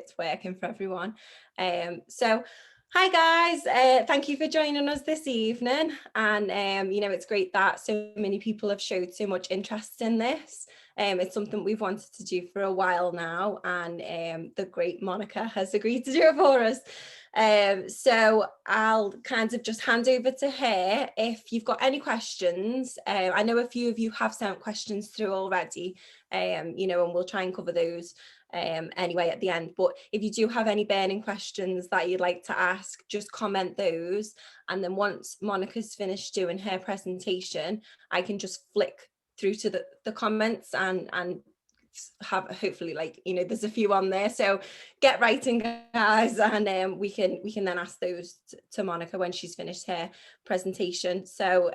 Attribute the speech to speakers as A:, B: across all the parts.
A: it's working for everyone. So hi guys, thank you for joining us this evening, and it's great that so many people have showed so much interest in this. It's something we've wanted to do for a while now, and the great Monika has agreed to do it for us. So I'll kind of just hand over to her if you've got any questions. I know a few of you have sent questions through already, and we'll try and cover those anyway at the end. But if you do have any burning questions that you'd like to ask, just comment those, and then once Monika's finished doing her presentation, I can just flick through to the comments and have hopefully there's a few on there, so get writing guys, and we can then ask those to Monika when she's finished her presentation. So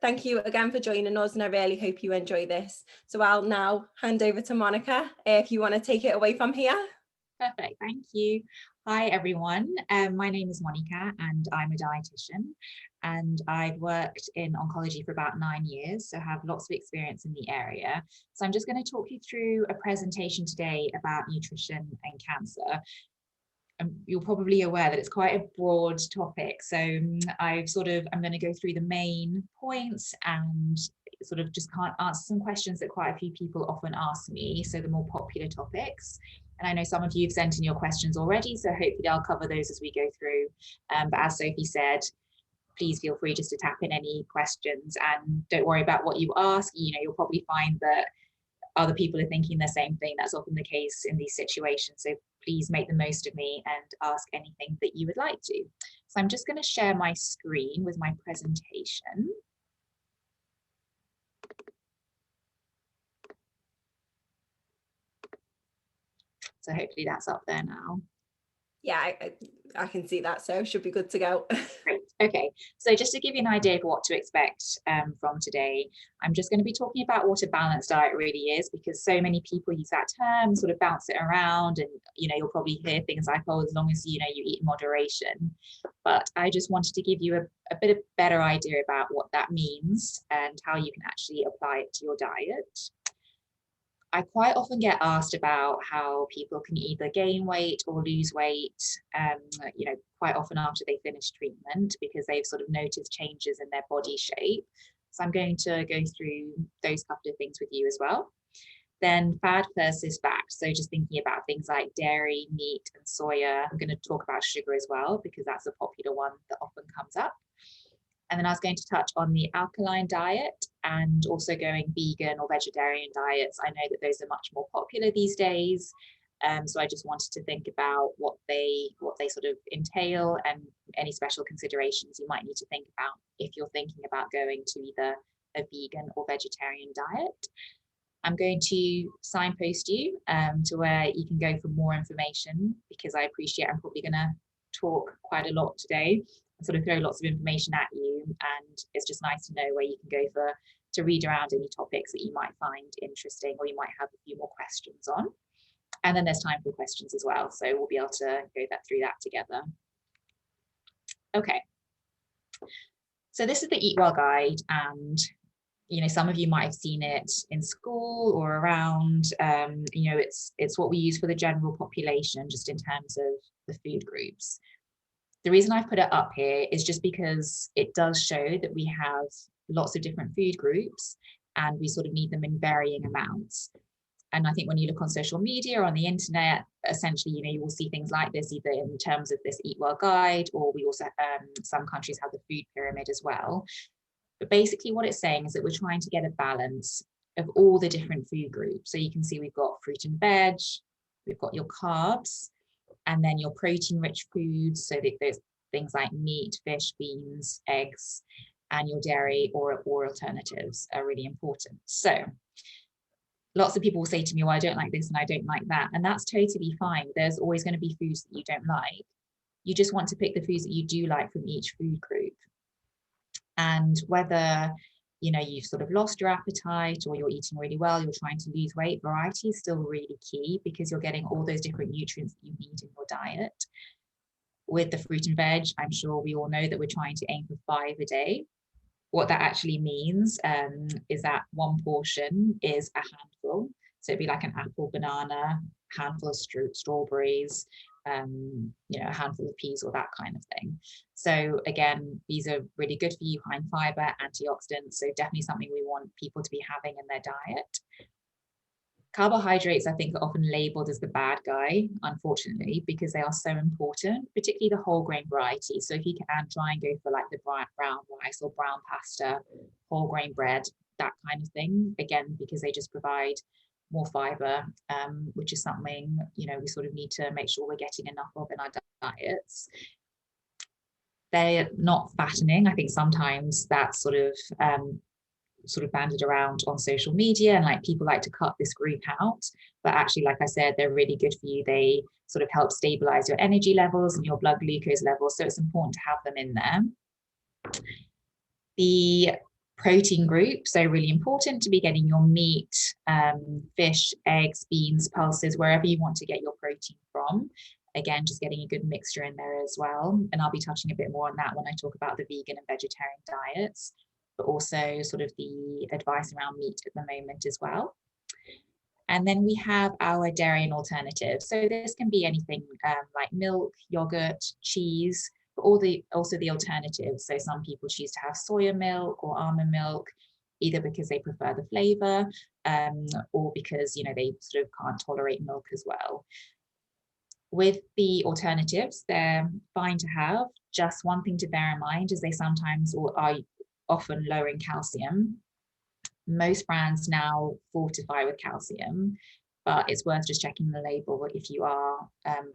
A: thank you again for joining us, and I really hope you enjoy this. So I'll now hand over to Monika if you want to take it away from here.
B: Perfect, thank you. Hi everyone, my name is Monika and I'm a dietitian, and I've worked in oncology for about 9 years, so have lots of experience in the area. So I'm just going to talk you through a presentation today about nutrition and cancer. You're probably aware that it's quite a broad topic, so I'm going to go through the main points and sort of just can't answer some questions that quite a few people often ask me, so the more popular topics. And I know some of you have sent in your questions already, so hopefully I'll cover those as we go through. But as Sophie said, please feel free just to tap in any questions, and don't worry about what you ask. You'll probably find that other people are thinking the same thing. That's often the case in these situations. So please make the most of me and ask anything that you would like to. So I'm just going to share my screen with my presentation. So hopefully that's up there now.
A: Yeah, I can see that, so should be good to go.
B: Great. Okay, so just to give you an idea of what to expect from today, I'm just going to be talking about what a balanced diet really is, because so many people use that term, sort of bounce it around, and you'll probably hear things like, oh, as long as you eat in moderation. But I just wanted to give you a bit of better idea about what that means and how you can actually apply it to your diet. I quite often get asked about how people can either gain weight or lose weight, quite often after they finish treatment, because they've sort of noticed changes in their body shape. So I'm going to go through those couple of things with you as well. Then fad versus fat. So just thinking about things like dairy, meat, and soya. I'm going to talk about sugar as well, because that's a popular one that often comes up. And then I was going to touch on the alkaline diet and also going vegan or vegetarian diets. I know that those are much more popular these days. So I just wanted to think about what they sort of entail and any special considerations you might need to think about if you're thinking about going to either a vegan or vegetarian diet. I'm going to signpost you to where you can go for more information, because I appreciate I'm probably going to talk quite a lot today and sort of throw lots of information at you, and it's just nice to know where you can go to read around any topics that you might find interesting or you might have a few more questions on. And then there's time for questions as well, so we'll be able to go through that together. Okay, so this is the Eat Well guide, and some of you might have seen it in school or around. It's what we use for the general population, just in terms of the food groups. The reason I've put it up here is just because it does show that we have lots of different food groups, and we sort of need them in varying amounts. And I think when you look on social media or on the internet, essentially, you will see things like this, either in terms of this Eat Well guide, or we also, some countries have the food pyramid as well. But basically what it's saying is that we're trying to get a balance of all the different food groups. So you can see we've got fruit and veg, we've got your carbs, and then your protein-rich foods. So there's things like meat, fish, beans, eggs, and your dairy or alternatives are really important. So lots of people will say to me, well, I don't like this and I don't like that. And that's totally fine. There's always going to be foods that you don't like. You just want to pick the foods that you do like from each food group. And whether you've sort of lost your appetite or you're eating really well, you're trying to lose weight, variety is still really key, because you're getting all those different nutrients that you need in your diet. With the fruit and veg, I'm sure we all know that we're trying to aim for 5 a day. What that actually means is that one portion is a handful. So it'd be like an apple, banana, handful of strawberries, a handful of peas or that kind of thing. So again, these are really good for you, high in fiber, antioxidants. So definitely something we want people to be having in their diet. Carbohydrates, I think, are often labeled as the bad guy, unfortunately, because they are so important, particularly the whole grain variety. So if you can try and go for like the brown rice or brown pasta, whole grain bread, that kind of thing, again, because they just provide more fiber, which is something, we sort of need to make sure we're getting enough of in our diets. They're not fattening. I think sometimes that's sort of bandied around on social media, and like people like to cut this group out, but actually, like I said, they're really good for you. They sort of help stabilize your energy levels and your blood glucose levels, so it's important to have them in there. The protein group, so really important to be getting your meat, fish, eggs, beans, pulses, wherever you want to get your protein from. Again, just getting a good mixture in there as well, and I'll be touching a bit more on that when I talk about the vegan and vegetarian diets, but also sort of the advice around meat at the moment as well. And then we have our dairy and alternatives. So this can be anything like milk, yogurt, cheese, but also the alternatives. So some people choose to have soya milk or almond milk, either because they prefer the flavor or because, they sort of can't tolerate milk as well. With the alternatives, they're fine to have. Just one thing to bear in mind is they sometimes are often lower in calcium. Most brands now fortify with calcium, but it's worth just checking the label if you are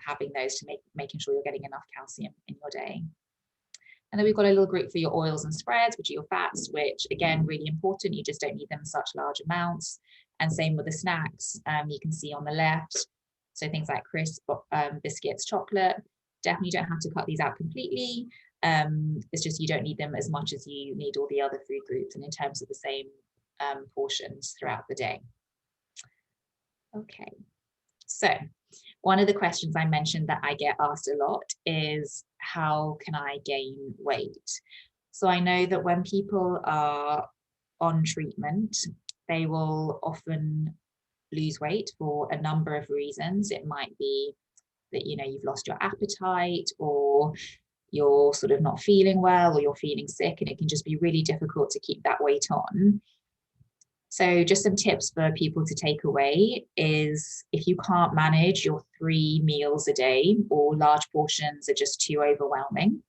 B: having those to making sure you're getting enough calcium in your day. And then we've got a little group for your oils and spreads, which are your fats, which again, really important. You just don't need them in such large amounts. And same with the snacks, you can see on the left. So things like crisp, biscuits, chocolate, definitely don't have to cut these out completely. It's just you don't need them as much as you need all the other food groups, and in terms of the same portions throughout the day. Okay, so one of the questions I mentioned that I get asked a lot is, how can I gain weight? So I know that when people are on treatment, they will often lose weight for a number of reasons. It might be that, you've lost your appetite, or you're sort of not feeling well, or you're feeling sick, and it can just be really difficult to keep that weight on. So just some tips for people to take away is, if you can't manage your 3 meals a day, or large portions are just too overwhelming,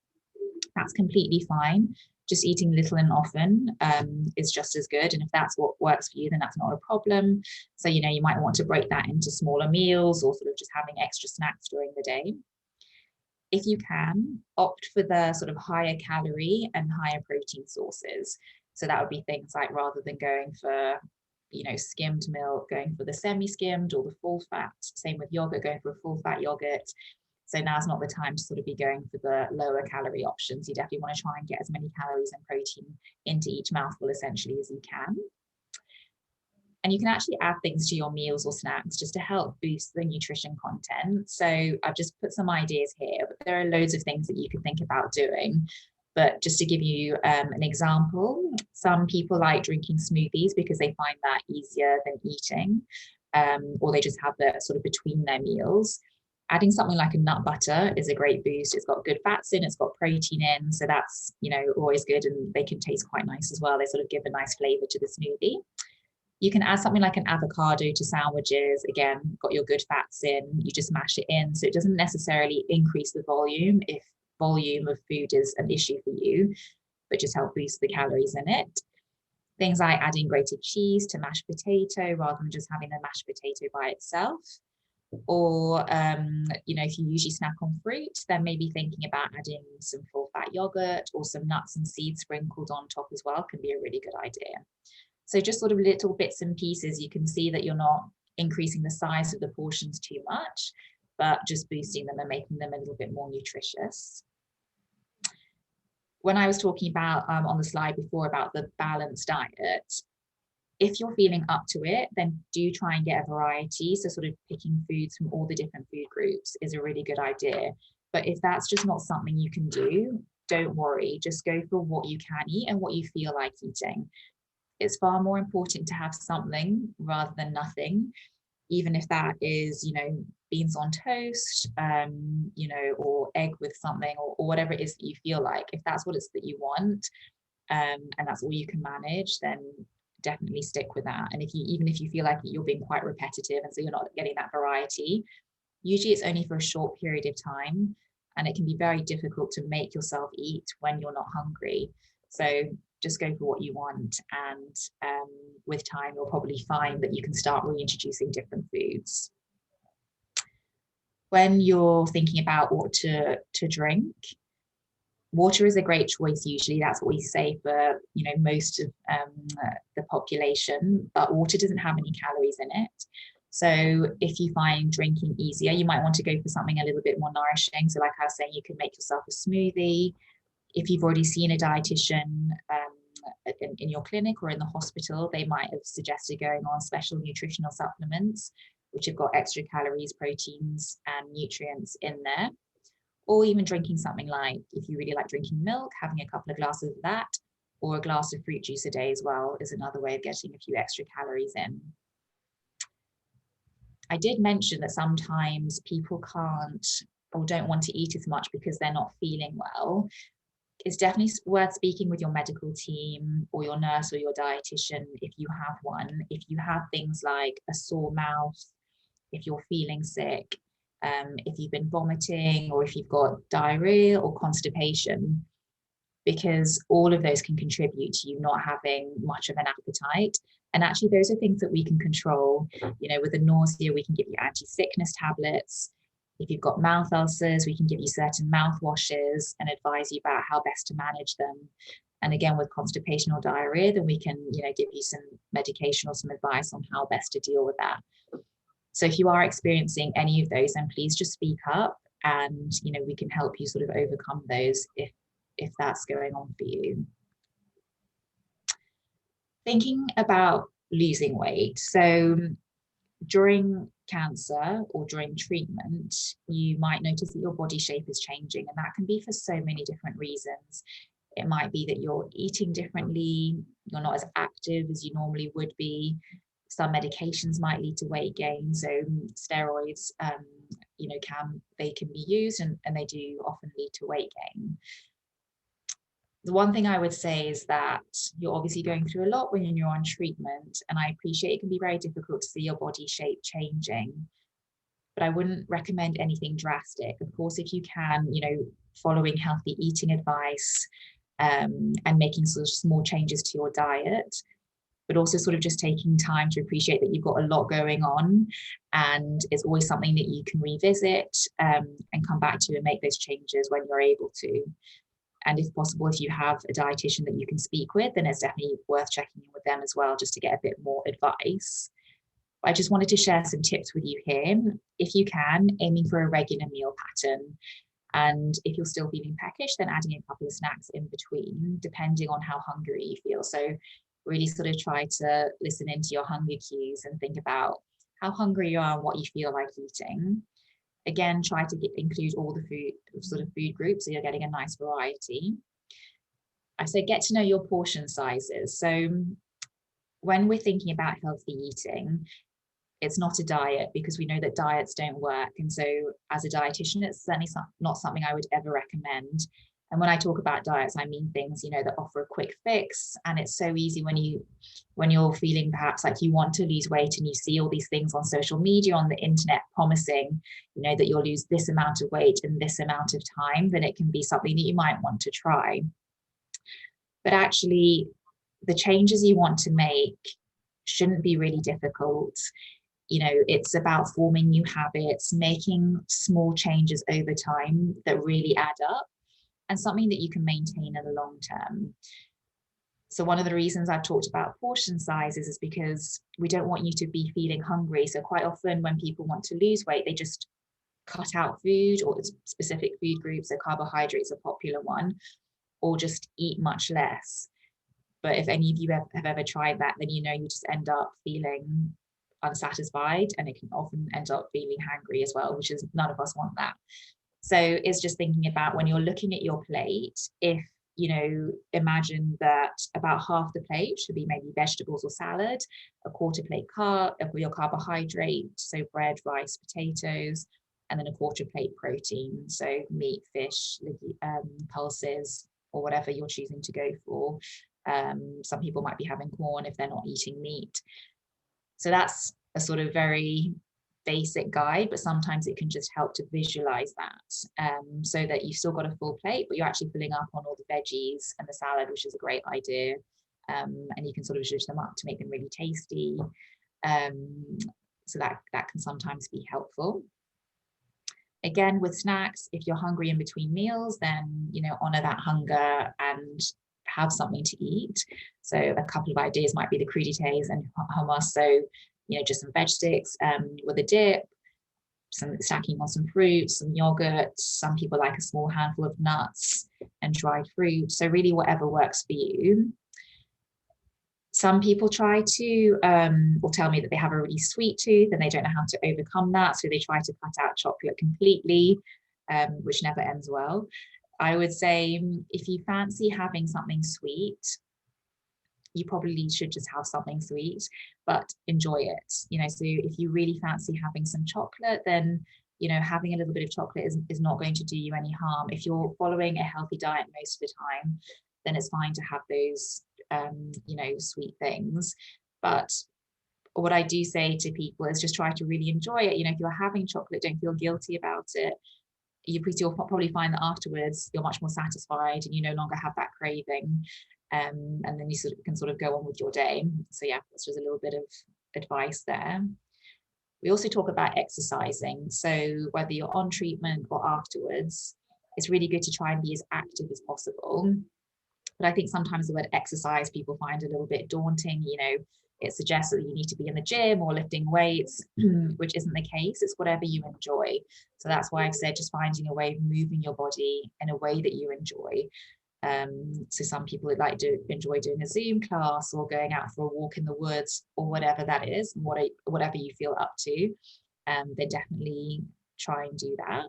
B: that's completely fine. Just eating little and often is just as good. And if that's what works for you, then that's not a problem. So, you might want to break that into smaller meals, or sort of just having extra snacks during the day. If you can, opt for the sort of higher calorie and higher protein sources. So that would be things like, rather than going for, skimmed milk, going for the semi-skimmed or the full fat. Same with yogurt, going for a full fat yogurt. So now's not the time to sort of be going for the lower calorie options. You definitely want to try and get as many calories and protein into each mouthful essentially as you can. And you can actually add things to your meals or snacks just to help boost the nutrition content. So I've just put some ideas here, but there are loads of things that you can think about doing. But just to give you an example, some people like drinking smoothies because they find that easier than eating, or they just have that sort of between their meals. Adding something like a nut butter is a great boost. It's got good fats in, it's got protein in, so that's, always good, and they can taste quite nice as well. They sort of give a nice flavor to the smoothie. You can add something like an avocado to sandwiches. Again, got your good fats in, you just mash it in. So it doesn't necessarily increase the volume if volume of food is an issue for you, but just help boost the calories in it. Things like adding grated cheese to mashed potato rather than just having the mashed potato by itself. Or, if you usually snack on fruit, then maybe thinking about adding some full fat yogurt or some nuts and seeds sprinkled on top as well can be a really good idea. So just sort of little bits and pieces, you can see that you're not increasing the size of the portions too much, but just boosting them and making them a little bit more nutritious. When I was talking about on the slide before about the balanced diet, if you're feeling up to it, then do try and get a variety. So sort of picking foods from all the different food groups is a really good idea. But if that's just not something you can do, don't worry. Just go for what you can eat and what you feel like eating. It's far more important to have something rather than nothing. even if that is, beans on toast, or egg with something, or whatever it is that you feel like. If that's what it's that you want, and that's all you can manage, then definitely stick with that. And even if you feel like you're being quite repetitive and so you're not getting that variety, usually it's only for a short period of time, and it can be very difficult to make yourself eat when you're not hungry. So just go for what you want, and with time you'll probably find that you can start reintroducing different foods. When you're thinking about what to drink, water is a great choice. Usually that's what we say for most of the population, but water doesn't have any calories in it. So if you find drinking easier, you might want to go for something a little bit more nourishing. So like I was saying, you can make yourself a smoothie. If you've already seen a dietitian in your clinic or in the hospital, they might have suggested going on special nutritional supplements, which have got extra calories, proteins, and nutrients in there. Or even drinking something like, if you really like drinking milk, having a couple of glasses of that, or a glass of fruit juice a day as well is another way of getting a few extra calories in. I did mention that sometimes people can't or don't want to eat as much because they're not feeling well. It's definitely worth speaking with your medical team or your nurse or your dietitian if you have one. If you have things like a sore mouth, if you're feeling sick, if you've been vomiting, or if you've got diarrhea or constipation, because all of those can contribute to you not having much of an appetite. And actually, those are things that we can control. With the nausea, we can give you anti-sickness tablets. If you've got mouth ulcers, we can give you certain mouthwashes and advise you about how best to manage them. And again, with constipation or diarrhea, then we can, give you some medication or some advice on how best to deal with that. So if you are experiencing any of those, then please just speak up, and we can help you sort of overcome those if that's going on for you. Thinking about losing weight. So during cancer or during treatment, you might notice that your body shape is changing, and that can be for so many different reasons. It might be that you're eating differently, you're not as active as you normally would be. Some medications might lead to weight gain. So steroids, can be used, and they do often lead to weight gain. The one thing I would say is that you're obviously going through a lot when you're on treatment, and I appreciate it can be very difficult to see your body shape changing, but I wouldn't recommend anything drastic. Of course, if you can, following healthy eating advice, and making sort of small changes to your diet, but also sort of just taking time to appreciate that you've got a lot going on, and it's always something that you can revisit and come back to and make those changes when you're able to. And if possible, if you have a dietitian that you can speak with, then it's definitely worth checking in with them as well, just to get a bit more advice. I just wanted to share some tips with you here. If you can, aiming for a regular meal pattern. And if you're still feeling peckish, then adding a couple of snacks in between, depending on how hungry you feel. So really sort of try to listen into your hunger cues and think about how hungry you are and what you feel like eating. Again, try to include all the food groups, so you're getting a nice variety. I say get to know your portion sizes. So when we're thinking about healthy eating, it's not a diet, because we know that diets don't work. And so as a dietitian, it's certainly not something I would ever recommend. And when I talk about diets, I mean things, that offer a quick fix. And it's so easy when you're feeling perhaps like you want to lose weight, and you see all these things on social media, on the internet, promising, that you'll lose this amount of weight in this amount of time, then it can be something that you might want to try. But actually, the changes you want to make shouldn't be really difficult. It's about forming new habits, making small changes over time that really add up, and something that you can maintain in the long term. So one of the reasons I've talked about portion sizes is because we don't want you to be feeling hungry. So quite often when people want to lose weight, they just cut out food or specific food groups. So carbohydrates are a popular one, or just eat much less. But if any of you have ever tried that, then you just end up feeling unsatisfied, and it can often end up feeling hangry as well, which is, none of us want that. So it's just thinking about when you're looking at your plate, if imagine that about half the plate should be maybe vegetables or salad, a quarter plate of your carbohydrate, so bread, rice, potatoes, and then a quarter plate protein, so meat, fish, pulses, or whatever you're choosing to go for. Some people might be having corn if they're not eating meat. So that's a sort of very basic guide, but sometimes it can just help to visualize that, so that you've still got a full plate, but you're actually filling up on all the veggies and the salad, which is a great idea. And you can sort of zhuzh them up to make them really tasty. So that can sometimes be helpful. Again, with snacks, if you're hungry in between meals, then, honor that hunger and have something to eat. So a couple of ideas might be the crudités and hummus. So, just some veg sticks with a dip, some stacking on some fruit, some yogurt. Some people like a small handful of nuts and dried fruit. So really whatever works for you. Some people try to, will tell me that they have a really sweet tooth and they don't know how to overcome that. So they try to cut out chocolate completely, which never ends well. I would say if you fancy having something sweet, you probably should just have something sweet, but enjoy it. So if you really fancy having some chocolate, then, having a little bit of chocolate is not going to do you any harm. If you're following a healthy diet most of the time, then it's fine to have those, sweet things. But what I do say to people is just try to really enjoy it. If you're having chocolate, don't feel guilty about it. You'll probably find that afterwards you're much more satisfied and you no longer have that craving. And then you can go on with your day. So yeah, that's just a little bit of advice there. We also talk about exercising. So whether you're on treatment or afterwards, it's really good to try and be as active as possible. But I think sometimes the word exercise people find a little bit daunting. It suggests that you need to be in the gym or lifting weights, which isn't the case. It's whatever you enjoy. So that's why I've said just finding a way of moving your body in a way that you enjoy. So some people would like to enjoy doing a Zoom class or going out for a walk in the woods or whatever that is, whatever you feel up to. They definitely try and do that.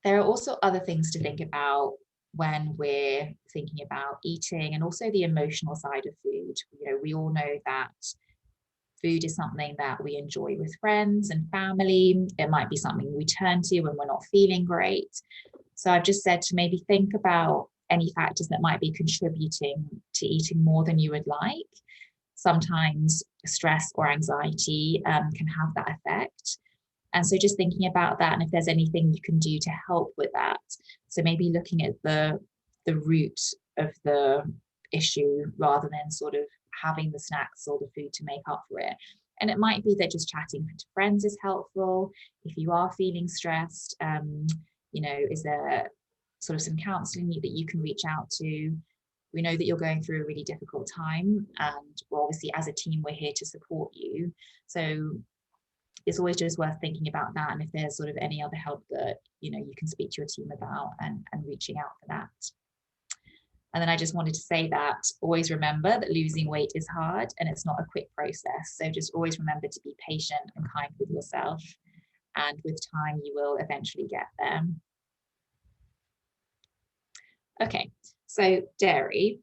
B: There are also other things to think about when we're thinking about eating, and also the emotional side of food. We all know that food is something that we enjoy with friends and family. It might be something we turn to when we're not feeling great. So I've just said to maybe think about any factors that might be contributing to eating more than you would like. Sometimes stress or anxiety can have that effect. And so just thinking about that, and if there's anything you can do to help with that. So maybe looking at the root of the issue rather than having the snacks or the food to make up for it. And it might be that just chatting to friends is helpful. If you are feeling stressed, is there some counselling that you can reach out to? We know that you're going through a really difficult time, and we're obviously as a team, we're here to support you. So it's always just worth thinking about that. And if there's any other help that, you can speak to your team about and reaching out for that. And then I just wanted to say that always remember that losing weight is hard and it's not a quick process. So just always remember to be patient and kind with yourself. And with time, you will eventually get there. Okay, so dairy.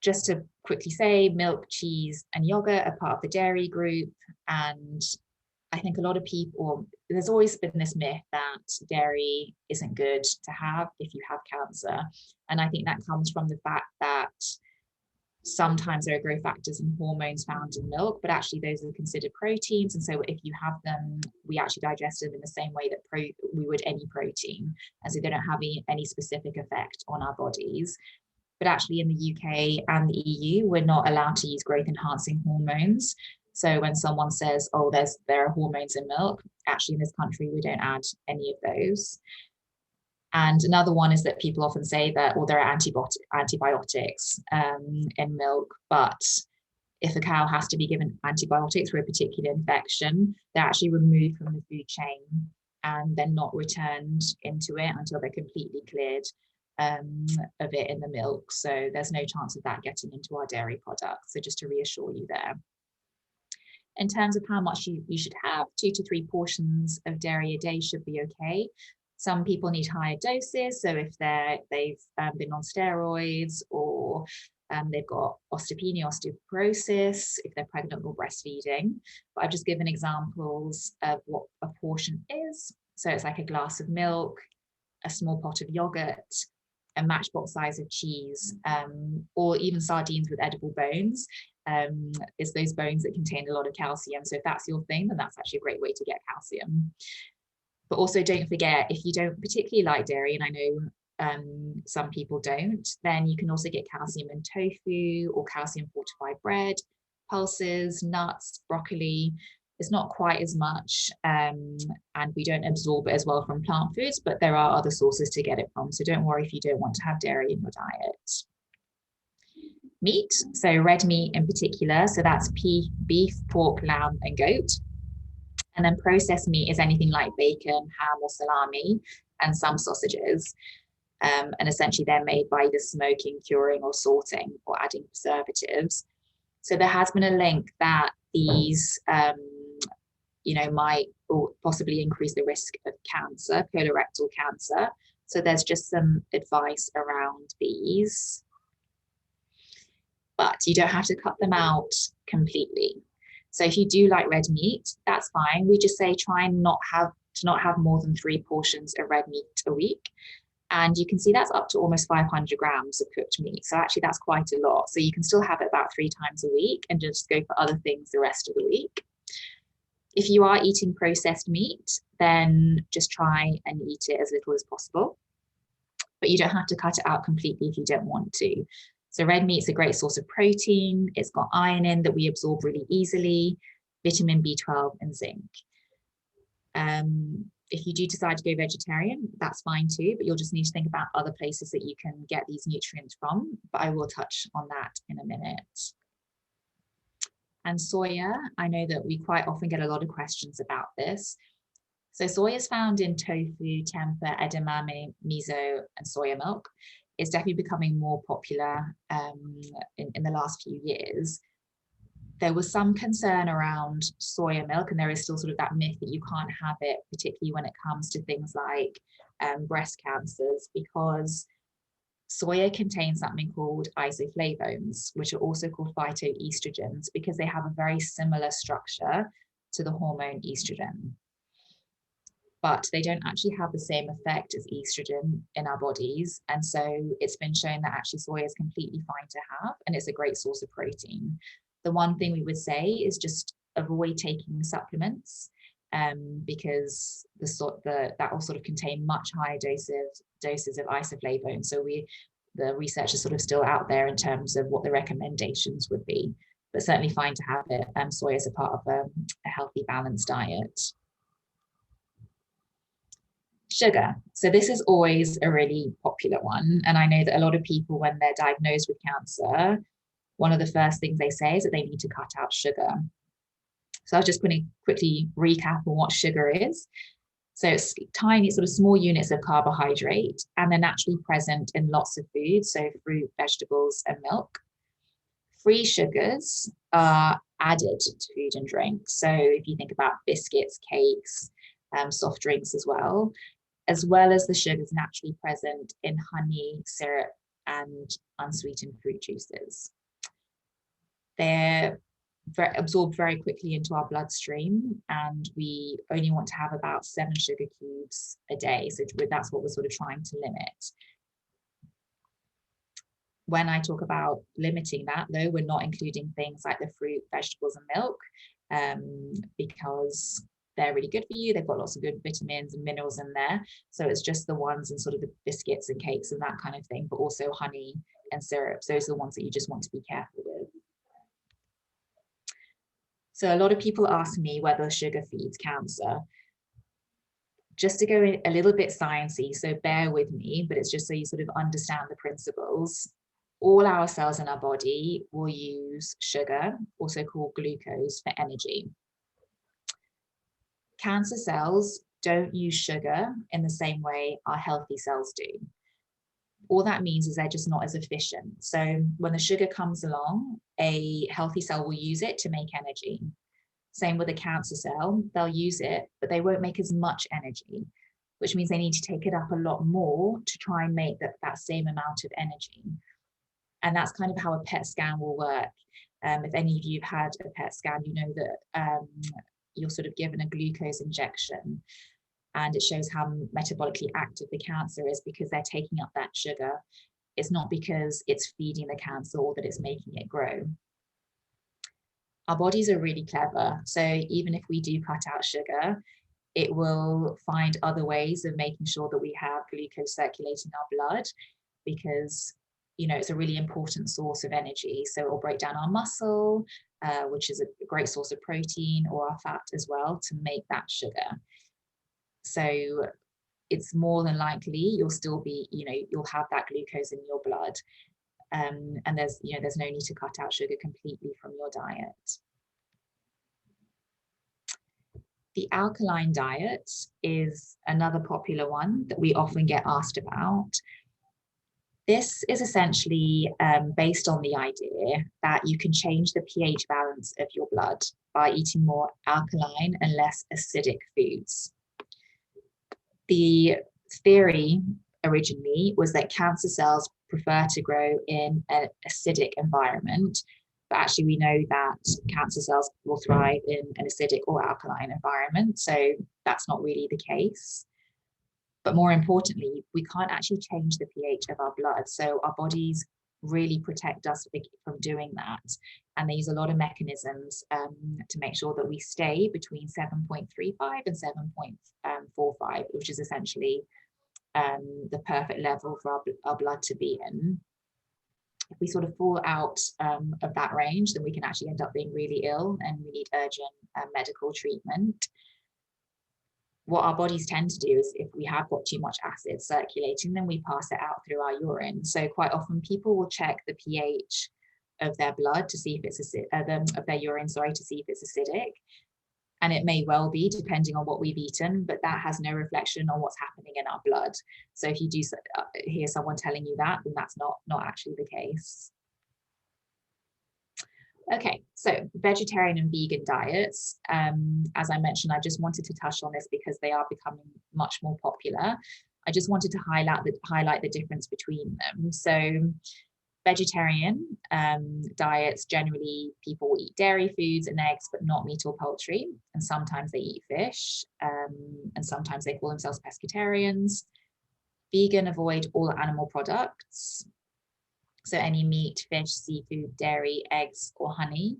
B: Just to quickly say, milk, cheese, and yogurt are part of the dairy group. And I think a lot of people, there's always been this myth that dairy isn't good to have if you have cancer. And I think that comes from the fact that sometimes there are growth factors and hormones found in milk, but actually those are considered proteins. And so if you have them, we actually digest them in the same way that we would any protein. And so they don't have any specific effect on our bodies. But actually in the UK and the EU, we're not allowed to use growth enhancing hormones. So when someone says, oh, there are hormones in milk, actually in this country, we don't add any of those. And another one is that people often say that, well, there are antibiotics in milk, but if a cow has to be given antibiotics for a particular infection, they're actually removed from the food chain and then not returned into it until they're completely cleared of it in the milk. So there's no chance of that getting into our dairy products. So just to reassure you there. In terms of how much you should have, 2 to 3 portions of dairy a day should be okay. Some people need higher doses. So if they've been on steroids, or they've got osteopenia, osteoporosis, if they're pregnant or breastfeeding. But I've just given examples of what a portion is. So it's like a glass of milk, a small pot of yogurt, a matchbox size of cheese, or even sardines with edible bones. It's those bones that contain a lot of calcium. So if that's your thing, then that's actually a great way to get calcium. But also don't forget, if you don't particularly like dairy, and I know some people don't, then you can also get calcium in tofu or calcium fortified bread, pulses, nuts, broccoli. It's not quite as much, and we don't absorb it as well from plant foods, but there are other sources to get it from. So don't worry if you don't want to have dairy in your diet. Meat, so red meat in particular, so that's beef, pork, lamb, and goat. And then processed meat is anything like bacon, ham, or salami, and some sausages. And essentially they're made by either smoking, curing, or salting, or adding preservatives. So there has been a link that these, might or possibly increase the risk of cancer, colorectal cancer. So there's just some advice around these. But you don't have to cut them out completely. So if you do like red meat, that's fine. We just say try and not have more than 3 portions of red meat a week. And you can see that's up to almost 500 grams of cooked meat. So actually that's quite a lot. So you can still have it about 3 times a week and just go for other things the rest of the week. If you are eating processed meat, then just try and eat it as little as possible. But you don't have to cut it out completely if you don't want to. So red meat's a great source of protein. It's got iron in that we absorb really easily, vitamin B12 and zinc. If you do decide to go vegetarian, that's fine too, but you'll just need to think about other places that you can get these nutrients from, but I will touch on that in a minute. And soya, I know that we quite often get a lot of questions about this. So soya is found in tofu, tempeh, edamame, miso, and soya milk. It's definitely becoming more popular in the last few years. There was some concern around soya milk, and there is still sort of that myth that you can't have it, particularly when it comes to things like breast cancers, because soya contains something called isoflavones, which are also called phytoestrogens, because they have a very similar structure to the hormone estrogen. But they don't actually have the same effect as estrogen in our bodies. And so it's been shown that actually soya is completely fine to have, and it's a great source of protein. The one thing we would say is just avoid taking supplements, because that will sort of contain much higher doses of isoflavones. So the research is sort of still out there in terms of what the recommendations would be, but certainly fine to have it. Soya is a part of a healthy, balanced diet. Sugar. So this is always a really popular one. And I know that a lot of people, when they're diagnosed with cancer, one of the first things they say is that they need to cut out sugar. So I was just going to quickly recap on what sugar is. So it's tiny, sort of small units of carbohydrate, and they're naturally present in lots of foods, so fruit, vegetables, and milk. Free sugars are added to food and drink. So if you think about biscuits, cakes, soft drinks as well as the sugars naturally present in honey, syrup, and unsweetened fruit juices. They're absorbed very quickly into our bloodstream, and we only want to have about 7 sugar cubes a day. So that's what we're sort of trying to limit. When I talk about limiting that, though, we're not including things like the fruit, vegetables, and milk, because they're really good for you. They've got lots of good vitamins and minerals in there. So it's just the ones in sort of the biscuits and cakes and that kind of thing, but also honey and syrups. Those are the ones that you just want to be careful with. So a lot of people ask me whether sugar feeds cancer. Just to go a little bit sciencey, so bear with me, but it's just so you sort of understand the principles. All our cells in our body will use sugar, also called glucose, for energy. Cancer cells don't use sugar in the same way our healthy cells do. All that means is they're just not as efficient. So when the sugar comes along, a healthy cell will use it to make energy. Same with a cancer cell, they'll use it, but they won't make as much energy. which means they need to take it up a lot more to try and make that same amount of energy. And that's kind of how a PET scan will work. If any of you have had a PET scan, you know that you're sort of given a glucose injection, and it shows how metabolically active the cancer is because they're taking up that sugar. It's not because it's feeding the cancer or that it's making it grow. Our bodies are really clever. So even if we do cut out sugar, it will find other ways of making sure that we have glucose circulating our blood, because it's a really important source of energy. So it will break down our muscle, which is a great source of protein, or our fat as well, to make that sugar. So it's more than likely you'll still be, you'll have that glucose in your blood. And there's no need to cut out sugar completely from your diet. The alkaline diet is another popular one that we often get asked about. This is essentially based on the idea that you can change the pH balance of your blood by eating more alkaline and less acidic foods. The theory originally was that cancer cells prefer to grow in an acidic environment, but actually we know that cancer cells will thrive in an acidic or alkaline environment, so that's not really the case. But more importantly, we can't actually change the pH of our blood, so our bodies really protect us from doing that, and they use a lot of mechanisms to make sure that we stay between 7.35 and 7.45, which is essentially the perfect level for our blood to be in. If we sort of fall out of that range, then we can actually end up being really ill and we need urgent medical treatment. What our bodies tend to do is, if we have got too much acid circulating, then we pass it out through our urine. So quite often people will check the pH of their blood to see if it's of their urine, to see if it's acidic. And it may well be, depending on what we've eaten, but that has no reflection on what's happening in our blood. So if you do hear someone telling you that, then that's not actually the case. Okay, so vegetarian and vegan diets, as I mentioned, I just wanted to touch on this because they are becoming much more popular. I just wanted to highlight the difference between them. So vegetarian diets, generally people will eat dairy foods and eggs, but not meat or poultry. And sometimes they eat fish, and sometimes they call themselves pescatarians. Vegan avoid all animal products. So any meat, fish, seafood, dairy, eggs, or honey.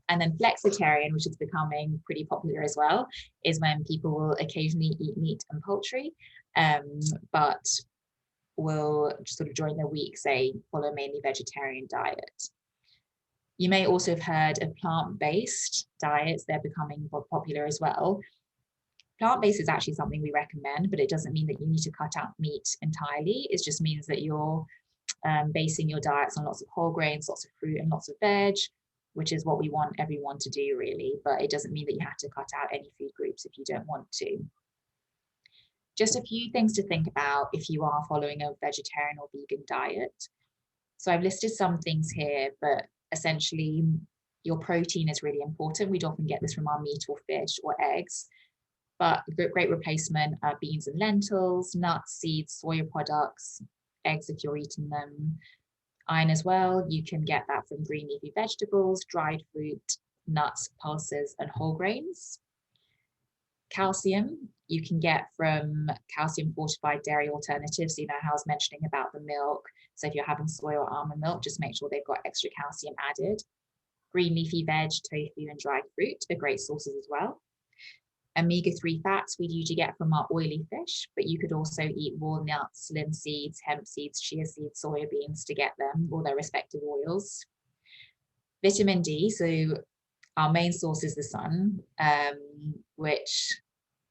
B: And then flexitarian, which is becoming pretty popular as well, is when people will occasionally eat meat and poultry, but will sort of during the week, say, follow mainly vegetarian diet. You may also have heard of plant-based diets. They're becoming more popular as well. Plant-based is actually something we recommend, but it doesn't mean that you need to cut out meat entirely. It just means that you're basing your diets on lots of whole grains, lots of fruit, and lots of veg, which is what we want everyone to do, really. But it doesn't mean that you have to cut out any food groups if you don't want to. Just a few things to think about if you are following a vegetarian or vegan diet. So I've listed some things here, but essentially your protein is really important. We'd often get this from our meat or fish or eggs, but a great replacement are beans and lentils, nuts, seeds, soya products, eggs if you're eating them. Iron as well, you can get that from green leafy vegetables, dried fruit, nuts, pulses, and whole grains. Calcium, you can get from calcium fortified dairy alternatives. So, how I was mentioning about the milk. So if you're having soy or almond milk, just make sure they've got extra calcium added. Green leafy veg, tofu, and dried fruit are great sources as well. Omega-3 fats we usually get from our oily fish, but you could also eat walnuts, linseeds, hemp seeds, chia seeds, soya beans to get them, or their respective oils. Vitamin D, so our main source is the sun, which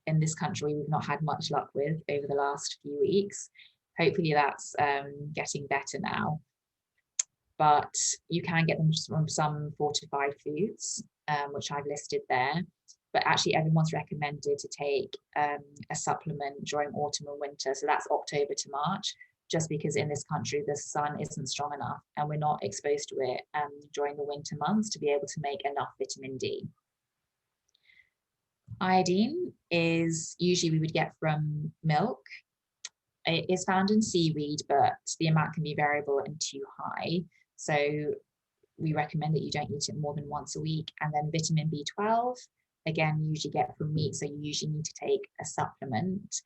B: in this country we've not had much luck with over the last few weeks. Hopefully that's getting better now. But you can get them from some fortified foods, which I've listed there. But actually everyone's recommended to take a supplement during autumn and winter. So that's October to March, just because in this country, the sun isn't strong enough and we're not exposed to it during the winter months to be able to make enough vitamin D. Iodine, is usually we would get from milk. It is found in seaweed, but the amount can be variable and too high. So we recommend that you don't eat it more than once a week. And then vitamin B12, again, you usually get from meat. So you usually need to take a supplement.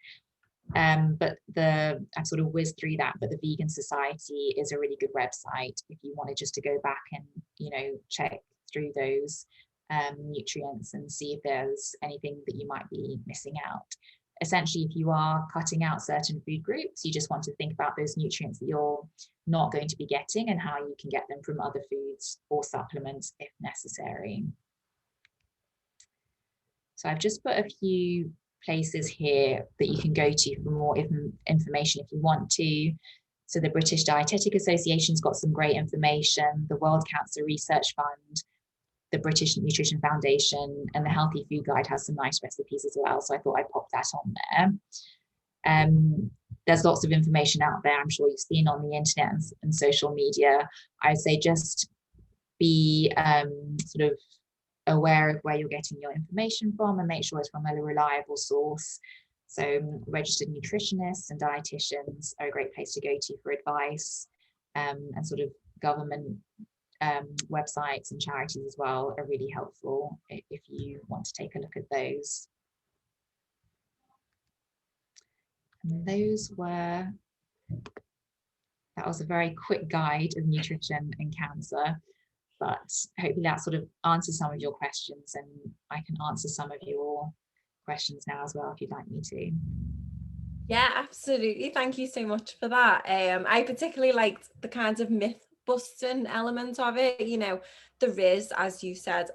B: But I've sort of whizzed through that, but the Vegan Society is a really good website if you wanted just to go back and, check through those nutrients and see if there's anything that you might be missing out. Essentially, if you are cutting out certain food groups, you just want to think about those nutrients that you're not going to be getting and how you can get them from other foods or supplements if necessary. So I've just put a few places here that you can go to for more information if you want to. So the British Dietetic Association's got some great information, the World Cancer Research Fund, the British Nutrition Foundation, and the Healthy Food Guide has some nice recipes as well. So I thought I'd pop that on there. There's lots of information out there, I'm sure you've seen on the internet and social media. I would say just be sort of aware of where you're getting your information from and make sure it's from a reliable source. So registered nutritionists and dietitians are a great place to go to for advice, and sort of government websites and charities as well are really helpful if you want to take a look at those. And that was a very quick guide of nutrition and cancer, but hopefully that sort of answers some of your questions, and I can answer some of your questions now as well if you'd like me to.
A: Yeah, absolutely. Thank you so much for that. I particularly liked the kinds of myth busting element of it. There is, as you said,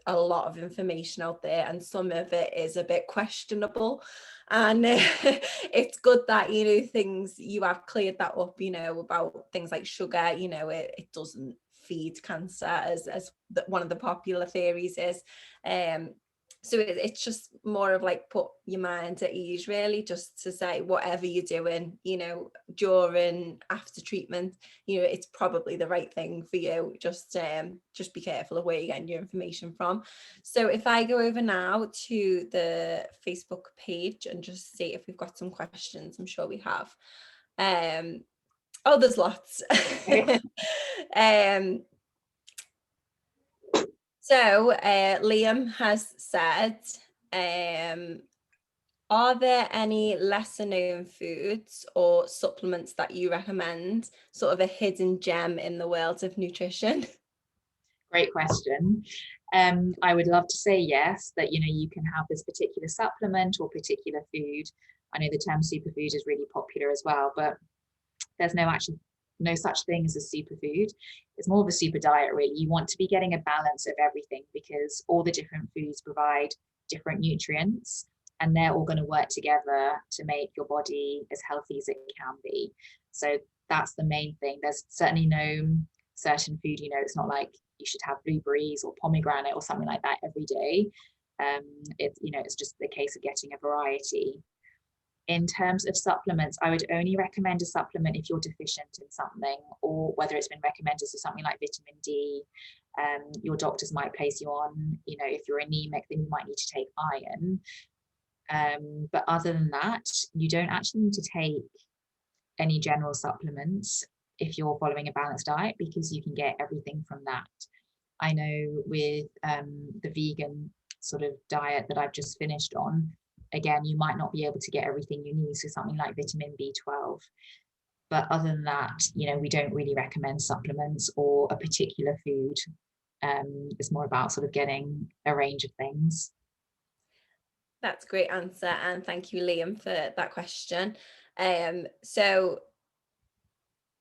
A: a lot of information out there, and some of it is a bit questionable. And it's good that, things you have cleared that up, about things like sugar, it doesn't feed cancer as one of the popular theories is. So it's just more of like put your mind at ease, really, just to say whatever you're doing, during, after treatment, it's probably the right thing for you. Just be careful of where you're getting your information from. So if I go over now to the Facebook page and just see if we've got some questions, I'm sure we have. There's lots. So Liam has said, are there any lesser known foods or supplements that you recommend, sort of a hidden gem in the world of nutrition?
B: Great question. I would love to say yes, that you can have this particular supplement or particular food. I know the term superfood is really popular as well, but there's no such thing as a superfood. It's more of a super diet, really. You want to be getting a balance of everything because all the different foods provide different nutrients, and they're all going to work together to make your body as healthy as it can be. So that's the main thing. There's certainly no certain food, it's not like you should have blueberries or pomegranate or something like that every day. It's just the case of getting a variety. In terms of supplements, I would only recommend a supplement if you're deficient in something, or whether it's been recommended for something like vitamin D. Your doctors might place you on, if you're anemic, then you might need to take iron. But other than that, you don't actually need to take any general supplements if you're following a balanced diet, because you can get everything from that. I know with the vegan sort of diet that I've just finished on, again, you might not be able to get everything you need, so something like vitamin B12. But other than that, we don't really recommend supplements or a particular food. It's more about sort of getting a range of things.
A: That's a great answer, and thank you, Liam, for that question. So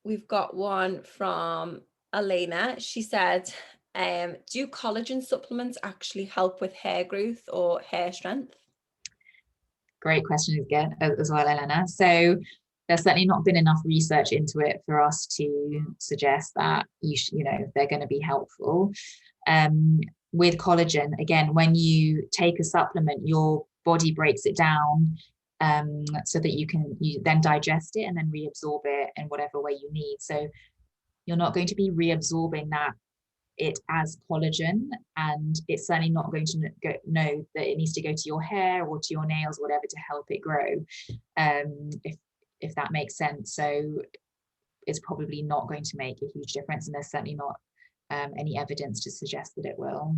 A: we've got one from Elena. She said, do collagen supplements actually help with hair growth or hair strength?
B: Great question again as well, Elena. So there's certainly not been enough research into it for us to suggest that they're going to be helpful. With collagen, again, when you take a supplement, your body breaks it down so that you then digest it and then reabsorb it in whatever way you need. So you're not going to be reabsorbing that it as collagen, and it's certainly not going to know that it needs to go to your hair or to your nails, whatever, to help it grow, if that makes sense. So it's probably not going to make a huge difference, and there's certainly not any evidence to suggest that it will.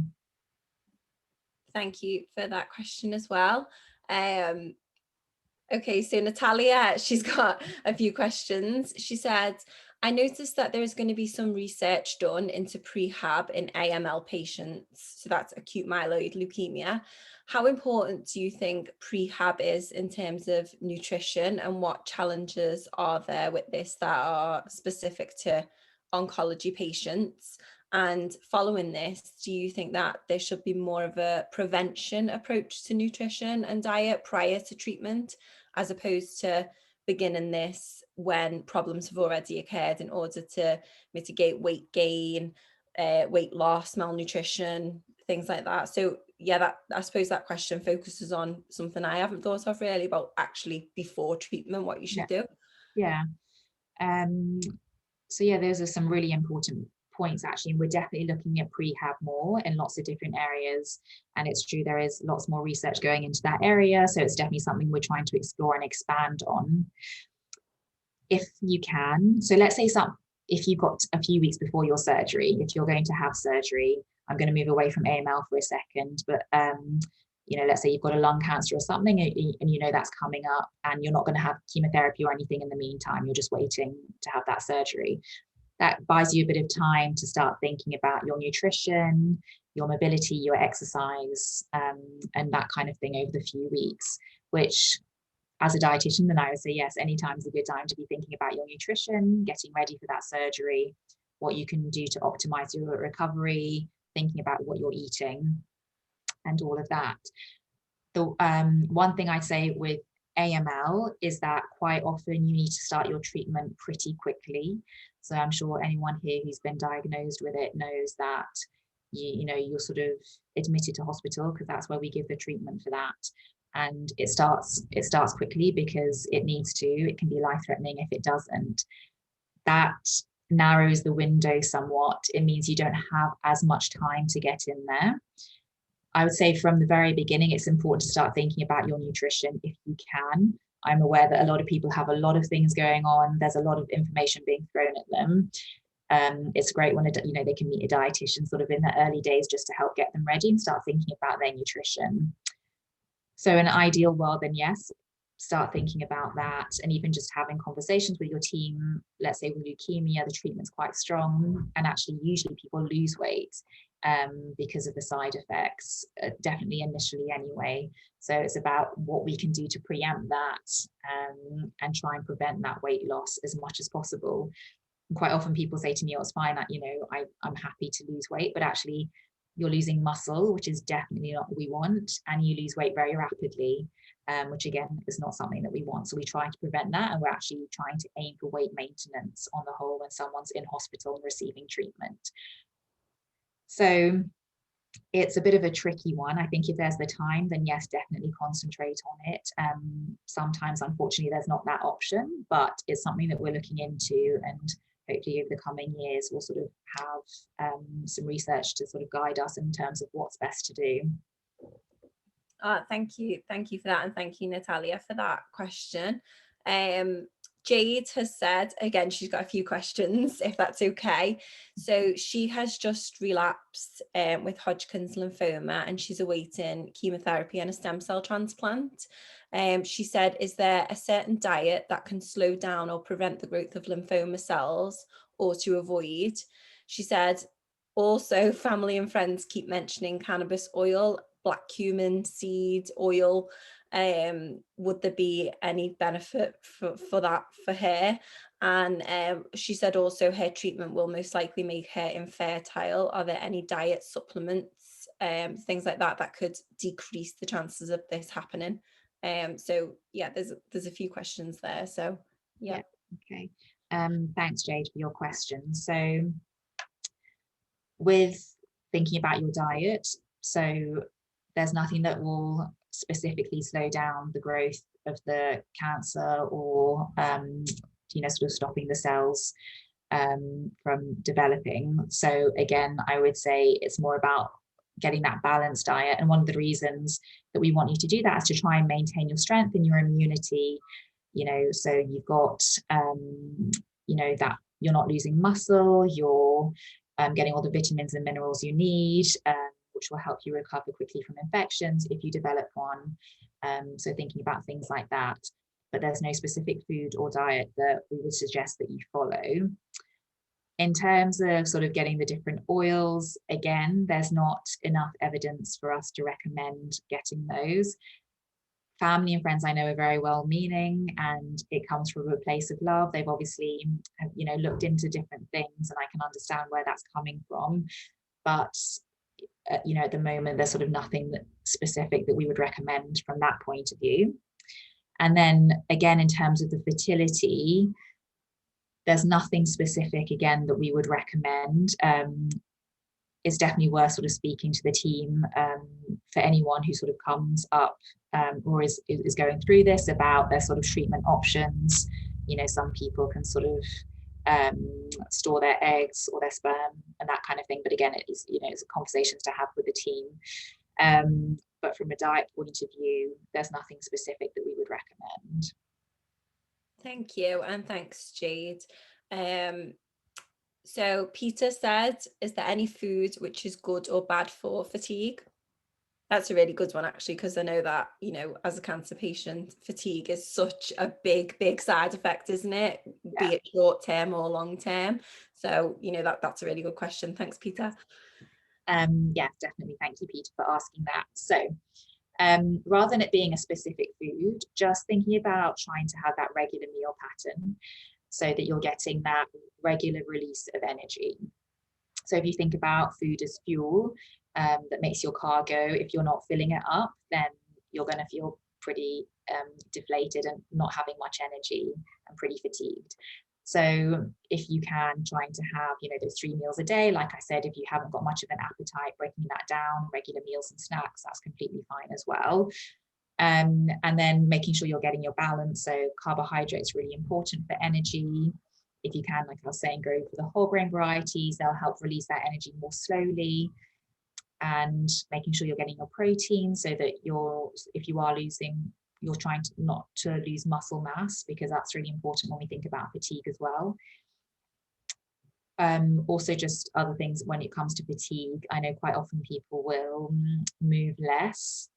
A: Thank you for that question as well. Okay, so Natalia, she's got a few questions. She said, I noticed that there is going to be some research done into prehab in AML patients. So that's acute myeloid leukemia. How important do you think prehab is in terms of nutrition, and what challenges are there with this that are specific to oncology patients? And following this, do you think that there should be more of a prevention approach to nutrition and diet prior to treatment, as opposed to beginning this when problems have already occurred, in order to mitigate weight gain, weight loss, malnutrition, things like that? So yeah, that, I suppose that question focuses on something I haven't thought of really, about actually before treatment, what you should do.
B: Yeah. So yeah, those are some really important points actually, and we're definitely looking at prehab more in lots of different areas, and it's true there is lots more research going into that area, so it's definitely something we're trying to explore and expand on if you can. So let's say if you've got a few weeks before your surgery, if you're going to have surgery, I'm going to move away from AML for a second, but let's say you've got a lung cancer or something, and that's coming up, and you're not going to have chemotherapy or anything in the meantime, you're just waiting to have that surgery. That buys you a bit of time to start thinking about your nutrition, your mobility, your exercise, and that kind of thing over the few weeks, which as a dietitian, then I would say, yes, anytime is a good time to be thinking about your nutrition, getting ready for that surgery, what you can do to optimize your recovery, thinking about what you're eating, and all of that. The one thing I'd say with AML is that quite often you need to start your treatment pretty quickly. So I'm sure anyone here who's been diagnosed with it knows that you're sort of admitted to hospital, because that's where we give the treatment for that. And it starts quickly because it needs to. It can be life-threatening if it doesn't. That narrows the window somewhat. It means you don't have as much time to get in there. I would say from the very beginning, it's important to start thinking about your nutrition if you can. I'm aware that a lot of people have a lot of things going on. There's a lot of information being thrown at them. It's great when they can meet a dietitian sort of in the early days, just to help get them ready and start thinking about their nutrition. So in an ideal world, then yes, start thinking about that, and even just having conversations with your team. Let's say with leukemia, the treatment's quite strong, and actually usually people lose weight because of the side effects, definitely initially anyway. So it's about what we can do to preempt that, and try and prevent that weight loss as much as possible. And quite often people say to me, oh, it's fine, I'm happy to lose weight, but actually you're losing muscle, which is definitely not what we want, and you lose weight very rapidly, which again is not something that we want. So we try to prevent that, and we're actually trying to aim for weight maintenance on the whole when someone's in hospital and receiving treatment. So it's a bit of a tricky one. I think if there's the time, then yes, definitely concentrate on it. Sometimes, unfortunately, there's not that option, but it's something that we're looking into, and hopefully over the coming years, we'll sort of have some research to sort of guide us in terms of what's best to do.
A: Thank you for that, and thank you, Natalia, for that question. Jade has said, again, she's got a few questions, if that's okay. So she has just relapsed with Hodgkin's lymphoma, and she's awaiting chemotherapy and a stem cell transplant. She said, is there a certain diet that can slow down or prevent the growth of lymphoma cells, or to avoid? She said, also, family and friends keep mentioning cannabis oil, black cumin seed oil. Would there be any benefit for that for her? And she said also her treatment will most likely make her infertile. Are there any diet supplements, things like that could decrease the chances of this happening? So yeah, there's a few questions there. So yeah.
B: Okay. Thanks, Jade, for your question. So with thinking about your diet, so there's nothing that will specifically slow down the growth of the cancer, or sort of stopping the cells. from developing. So again, I would say it's more about getting that balanced diet. And one of the reasons that we want you to do that is to try and maintain your strength and your immunity, so you've got, that you're not losing muscle, you're getting all the vitamins and minerals you need, which will help you recover quickly from infections if you develop one. So thinking about things like that, but there's no specific food or diet that we would suggest that you follow. In terms of sort of getting the different oils, again, there's not enough evidence for us to recommend getting those. Family and friends I know are very well-meaning, and it comes from a place of love. They've obviously, looked into different things, and I can understand where that's coming from. But, at the moment, there's sort of nothing specific that we would recommend from that point of view. And then again, in terms of the fertility, there's nothing specific, again, that we would recommend. It's definitely worth sort of speaking to the team for anyone who sort of comes up or is going through this about their sort of treatment options. Some people can sort of store their eggs or their sperm and that kind of thing. But again, it's conversations to have with the team. But from a diet point of view, there's nothing specific that we would recommend.
A: Thank you, and thanks, Jade. So Peter said, is there any food which is good or bad for fatigue? That's a really good one, actually, because I know that, as a cancer patient, fatigue is such a big side effect, isn't it?
B: Yeah.
A: Be it short term or long term. So, that's a really good question. Thanks, Peter.
B: Yeah, definitely. Thank you, Peter, for asking that. So rather than it being a specific food, just thinking about trying to have that regular meal pattern so that you're getting that regular release of energy. So if you think about food as fuel that makes your car go, if you're not filling it up, then you're going to feel pretty deflated and not having much energy and pretty fatigued. So if you can, trying to have, those 3 meals a day, like I said, if you haven't got much of an appetite, breaking that down, regular meals and snacks, that's completely fine as well. And then making sure you're getting your balance. So carbohydrates really important for energy. If you can, like I was saying, go for the whole grain varieties, they'll help release that energy more slowly. And making sure you're getting your protein so that if you are losing, you're trying to not to lose muscle mass, because that's really important when we think about fatigue as well. Also just other things when it comes to fatigue, I know quite often people will move less.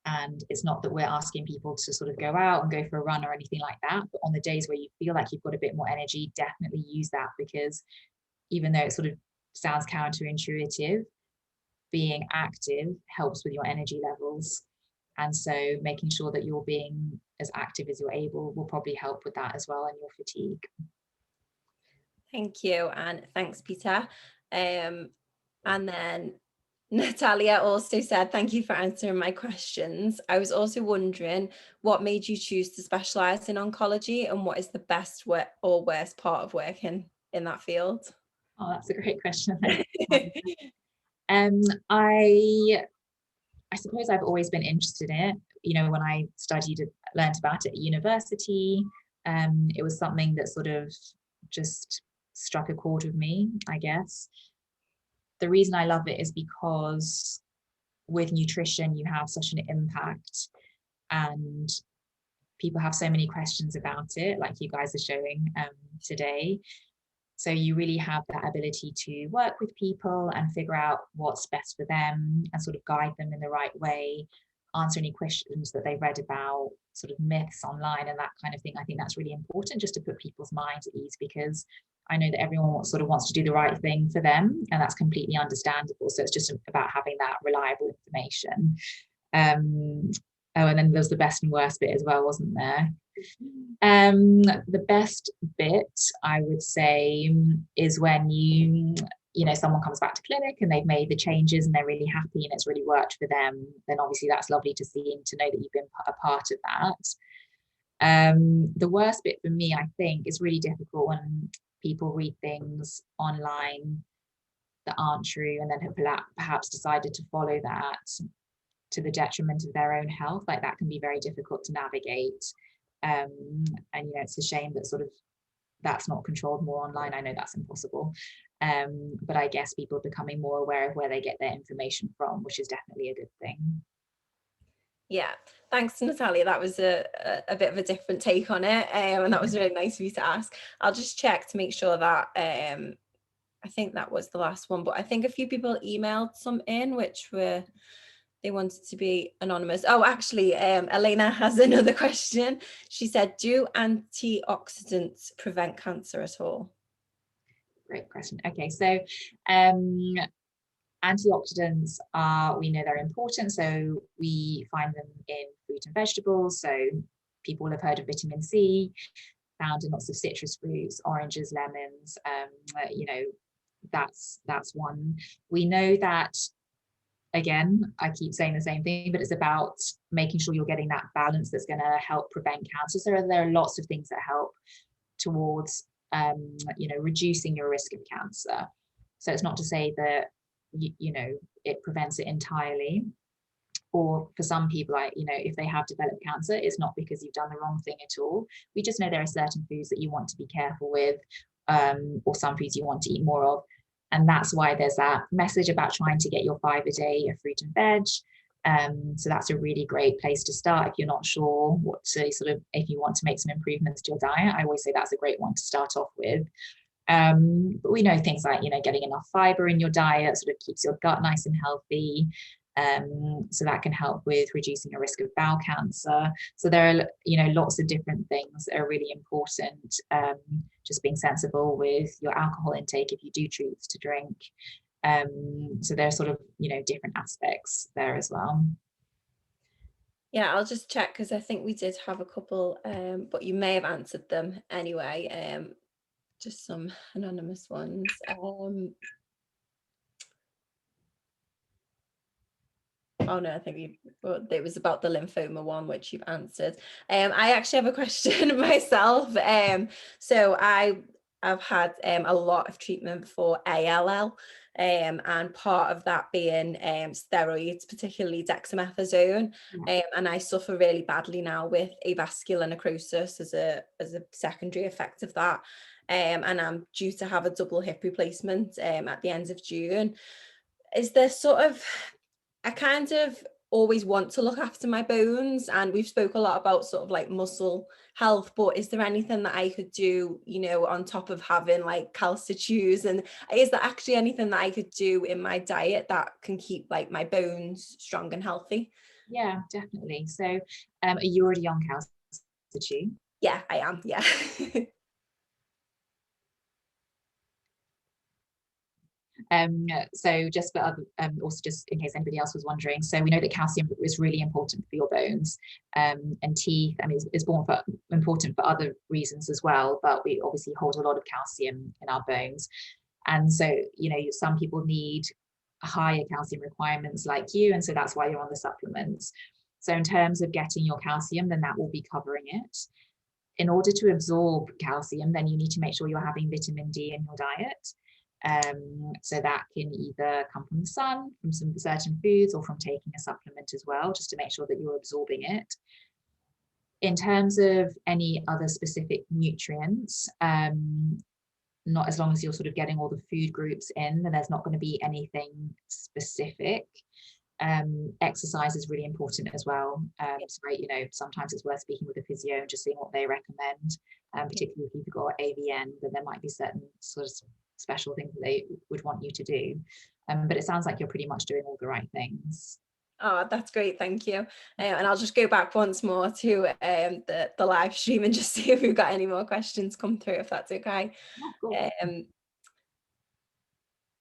B: And it's not that we're asking people to sort of go out and go for a run or anything like that, but on the days where you feel like you've got a bit more energy, definitely use that, because even though it sort of sounds counterintuitive, being active helps with your energy levels. And so making sure that you're being as active as you're able will probably help with that as well, and your fatigue.
A: Thank you, and thanks, Peter. And then Natalia also said, thank you for answering my questions. I was also wondering, what made you choose to specialize in oncology, and what is the best or worst part of working in that field?
B: Oh, that's a great question. I suppose I've always been interested in it. When I learned about it at university, it was something that sort of just struck a chord with me, I guess. The reason I love it is because with nutrition, you have such an impact, and people have so many questions about it, like you guys are showing today. So you really have that ability to work with people and figure out what's best for them and sort of guide them in the right way, answer any questions that they read about, sort of myths online and that kind of thing. I think that's really important, just to put people's minds at ease, because I know that everyone sort of wants to do the right thing for them, and that's completely understandable. So it's just about having that reliable information. And then there's the best and worst bit as well, wasn't there? The best bit, I would say, is when someone comes back to clinic and they've made the changes and they're really happy and it's really worked for them. Then obviously that's lovely to see and to know that you've been a part of that. The worst bit for me, I think, is really difficult when people read things online that aren't true and then have perhaps decided to follow that to the detriment of their own health. Like, that can be very difficult to navigate. And it's a shame that sort of that's not controlled more online. I know that's impossible. But I guess people are becoming more aware of where they get their information from, which is definitely a good thing.
A: Yeah, thanks, Natalia. That was a bit of a different take on it, and that was really nice of you to ask. I'll just check to make sure that I think that was the last one, but I think a few people emailed some in which were, they wanted to be anonymous. Oh, actually, Elena has another question. She said, do antioxidants prevent cancer at all?
B: Great question. Okay, so antioxidants are, we know they're important, so we find them in fruit and vegetables. So people will have heard of vitamin C, found in lots of citrus fruits, oranges, lemons. You know, that's one. We know that, again, I keep saying the same thing, but it's about making sure you're getting that balance that's going to help prevent cancer. So there are lots of things that help towards you know, reducing your risk of cancer. So it's not to say that you know, it prevents it entirely, or for some people, like, you know, if they have developed cancer, it's not because you've done the wrong thing at all. We just know there are certain foods that you want to be careful with, or some foods you want to eat more of. And that's why there's that message about trying to get your 5 a day of fruit and veg. So that's a really great place to start if you're not sure what to sort of, if you want to make some improvements to your diet. I always say that's a great one to start off with. But we know things like, you know, getting enough fiber in your diet sort of keeps your gut nice and healthy. So that can help with reducing your risk of bowel cancer. So there are, you know, lots of different things that are really important. Just being sensible with your alcohol intake if you do choose to drink. So there are sort of, you know, different aspects there as well.
A: Yeah, I'll just check because I think we did have a couple, but you may have answered them anyway. Just some anonymous ones. Oh no, I think it was about the lymphoma one, which you've answered. I actually have a question myself. So I've had a lot of treatment for ALL, and part of that being steroids, particularly dexamethasone. And I suffer really badly now with avascular necrosis as a secondary effect of that. And I'm due to have a double hip replacement at the end of June. Is there sort of, I kind of always want to look after my bones, and we've spoke a lot about sort of like muscle health, but is there anything that I could do, you know, on top of having like calcitoons, and is there actually anything that I could do in my diet that can keep like my bones strong and healthy?
B: Yeah, definitely. So are you already on calcitonin?
A: Yeah, I am. Yeah.
B: So just for other, also just in case anybody else was wondering, so we know that calcium is really important for your bones, and teeth. I mean, it's important for other reasons as well, but we obviously hold a lot of calcium in our bones. And so, you know, some people need higher calcium requirements like you, and so that's why you're on the supplements. So in terms of getting your calcium, then that will be covering it. In order to absorb calcium, then you need to make sure you're having vitamin D in your diet. So that can either come from the sun, from some certain foods, or from taking a supplement as well, just to make sure that you're absorbing it. In terms of any other specific nutrients, not as long as you're sort of getting all the food groups in, then there's not going to be anything specific. Exercise is really important as well. It's great, you know, sometimes it's worth speaking with a physio and just seeing what they recommend, particularly if you've got AVN, then there might be certain sort of special things that they would want you to do. But it sounds like you're pretty much doing all the right things.
A: Oh, that's great, thank you. And I'll just go back once more to the live stream and just see if we've got any more questions come through, if that's okay.
B: Yeah, cool.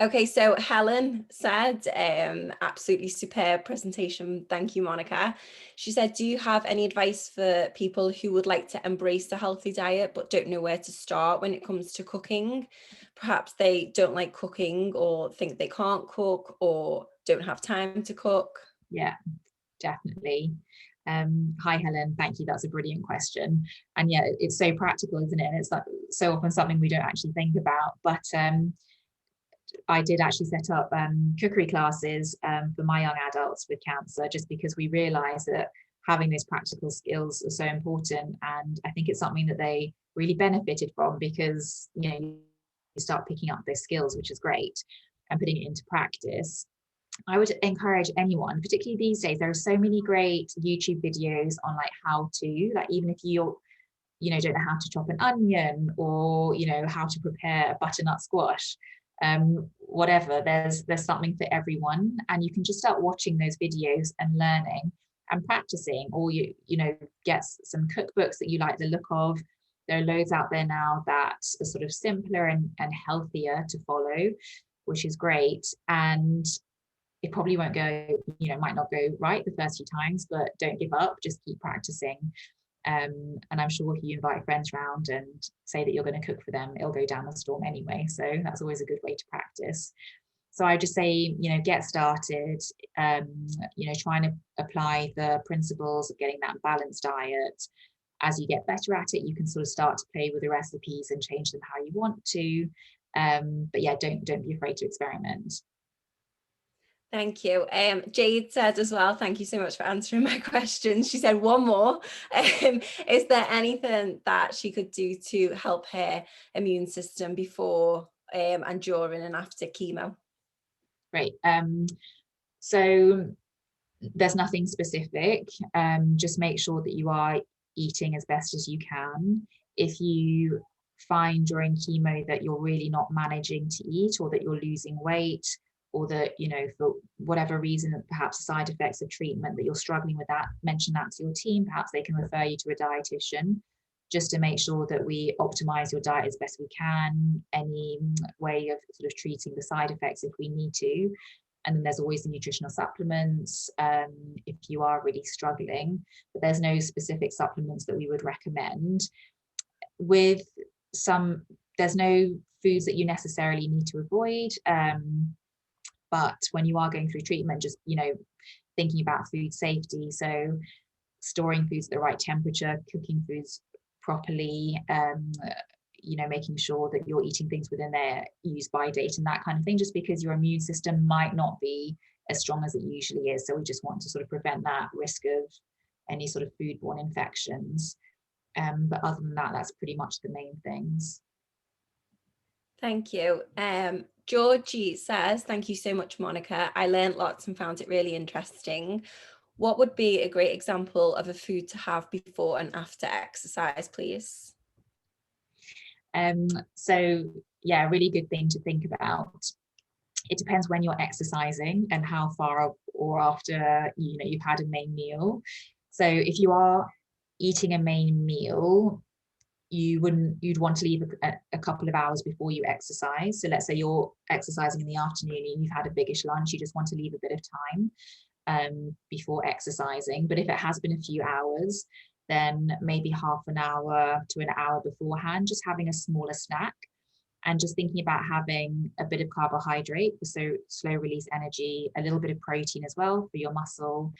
A: Okay, so Helen said, absolutely superb presentation. Thank you, Monika. She said, do you have any advice for people who would like to embrace a healthy diet but don't know where to start when it comes to cooking? Perhaps they don't like cooking, or think they can't cook, or don't have time to cook.
B: Yeah, definitely. Hi Helen, thank you. That's a brilliant question. And yeah, it's so practical, isn't it? And it's like so often something we don't actually think about. But I did actually set up cookery classes for my young adults with cancer, just because we realized that having those practical skills are so important. And I think it's something that they really benefited from, because, you know, you start picking up those skills, which is great, and putting it into practice. I would encourage anyone, particularly these days, there are so many great YouTube videos on like how to, like, even if you're, you know, don't know how to chop an onion, or, you know, how to prepare a butternut squash, whatever, there's something for everyone. And you can just start watching those videos and learning and practicing, or you know, get some cookbooks that you like the look of. There are loads out there now that are sort of simpler and healthier to follow, which is great. And it probably won't go, you know, might not go right the first few times, but don't give up, just keep practicing. And I'm sure if you invite friends round and say that you're going to cook for them, it'll go down the storm anyway. So that's always a good way to practice. So I just say, you know, get started, you know, trying to apply the principles of getting that balanced diet. As you get better at it, you can sort of start to play with the recipes and change them how you want to. But yeah, don't be afraid to experiment.
A: Thank you. Jade said as well, thank you so much for answering my questions. She said one more. Is there anything that she could do to help her immune system before and during and after chemo?
B: Great. So there's nothing specific. Just make sure that you are eating as best as you can. If you find during chemo that you're really not managing to eat, or that you're losing weight, or that, you know, for whatever reason, perhaps side effects of treatment, that you're struggling with that, mention that to your team. Perhaps they can refer you to a dietitian, just to make sure that we optimize your diet as best we can, any way of sort of treating the side effects if we need to. And then there's always the nutritional supplements, if you are really struggling, but there's no specific supplements that we would recommend. With some, there's no foods that you necessarily need to avoid, but when you are going through treatment, just, you know, thinking about food safety. So storing foods at the right temperature, cooking foods properly, you know, making sure that you're eating things within their use by date and that kind of thing, just because your immune system might not be as strong as it usually is. So we just want to sort of prevent that risk of any sort of foodborne infections. But other than that, that's pretty much the main things.
A: Thank you. Georgie says, thank you so much, Monika. I learned lots and found it really interesting. What would be a great example of a food to have before and after exercise, please?
B: So yeah, really good thing to think about. It depends when you're exercising and how far or after, you know, you've had a main meal. So if you are eating a main meal, you'd want to leave a couple of hours before you exercise. So let's say you're exercising in the afternoon and you've had a biggish lunch, you just want to leave a bit of time before exercising. But if it has been a few hours, then maybe half an hour to an hour beforehand, just having a smaller snack, and just thinking about having a bit of carbohydrate for so slow release energy, a little bit of protein as well for your muscle.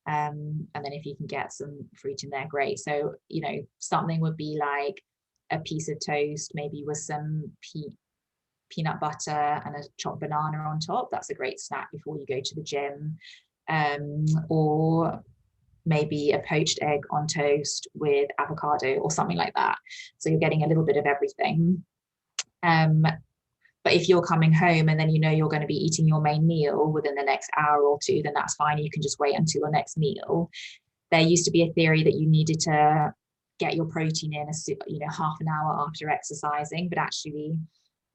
B: And then if you can get some fruit in there, great. So, you know, something would be like a piece of toast, maybe with some peanut butter and a chopped banana on top. That's a great snack before you go to the gym. Or maybe a poached egg on toast with avocado or something like that. So you're getting a little bit of everything. But if you're coming home and then you know you're going to be eating your main meal within the next hour or two, then that's fine. You can just wait until your next meal. There used to be a theory that you needed to get your protein in, you know, half an hour after exercising, but actually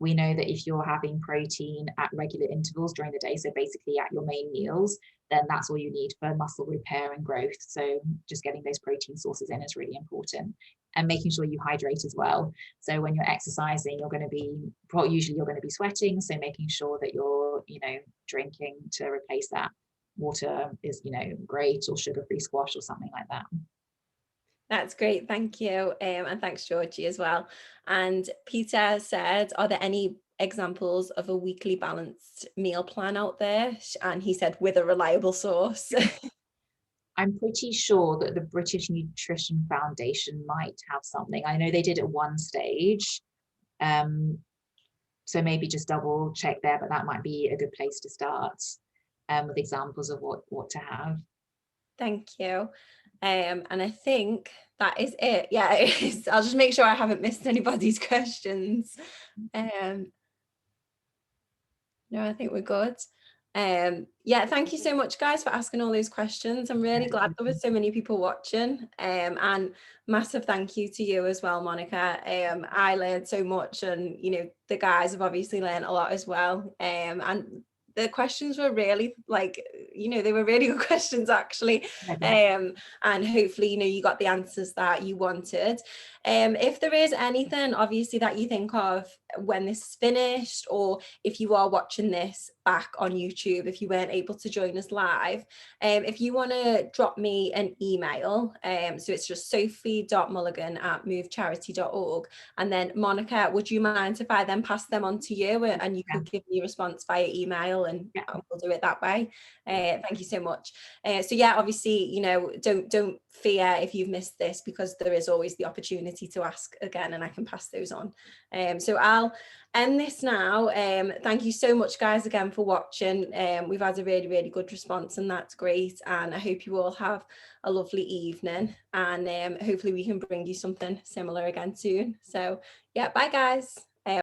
B: we know that if you're having protein at regular intervals during the day, so basically at your main meals, then that's all you need for muscle repair and growth. So just getting those protein sources in is really important, and making sure you hydrate as well. So when you're exercising, usually you're going to be sweating. So making sure that you're, you know, drinking to replace that. Water is, you know, great, or sugar-free squash or something like that.
A: That's great, thank you. And thanks, Georgie, as well. And Peter said, are there any examples of a weekly balanced meal plan out there? And he said, with a reliable source.
B: I'm pretty sure that the British Nutrition Foundation might have something. I know they did at one stage. So maybe just double check there, but that might be a good place to start with examples of what to have.
A: Thank you. And I think that is it. Yeah, it is. I'll just make sure I haven't missed anybody's questions. No, I think we're good. Yeah, thank you so much, guys, for asking all those questions. I'm really glad there were so many people watching. And massive thank you to you as well, Monika. I learned so much, and the guys have obviously learned a lot as well. And the questions were really they were really good questions actually. And hopefully you got the answers that you wanted. If there is anything obviously that you think of when this is finished, or if you are watching this back on YouTube, if you weren't able to join us live, if you want to drop me an email, so it's just sophie.mulligan@movecharity.org, and then Monika, would you mind if I then pass them on to you, and you could give me a response via email, and we'll do it that way. Thank you so much. So yeah, obviously, don't fear if you've missed this, because there is always the opportunity to ask again, and I can pass those on. So I'll end this now. Thank you so much, guys, again for watching. We've had a really, really good response, and that's great. And I hope you all have a lovely evening, and hopefully we can bring you something similar again soon. So yeah, bye guys.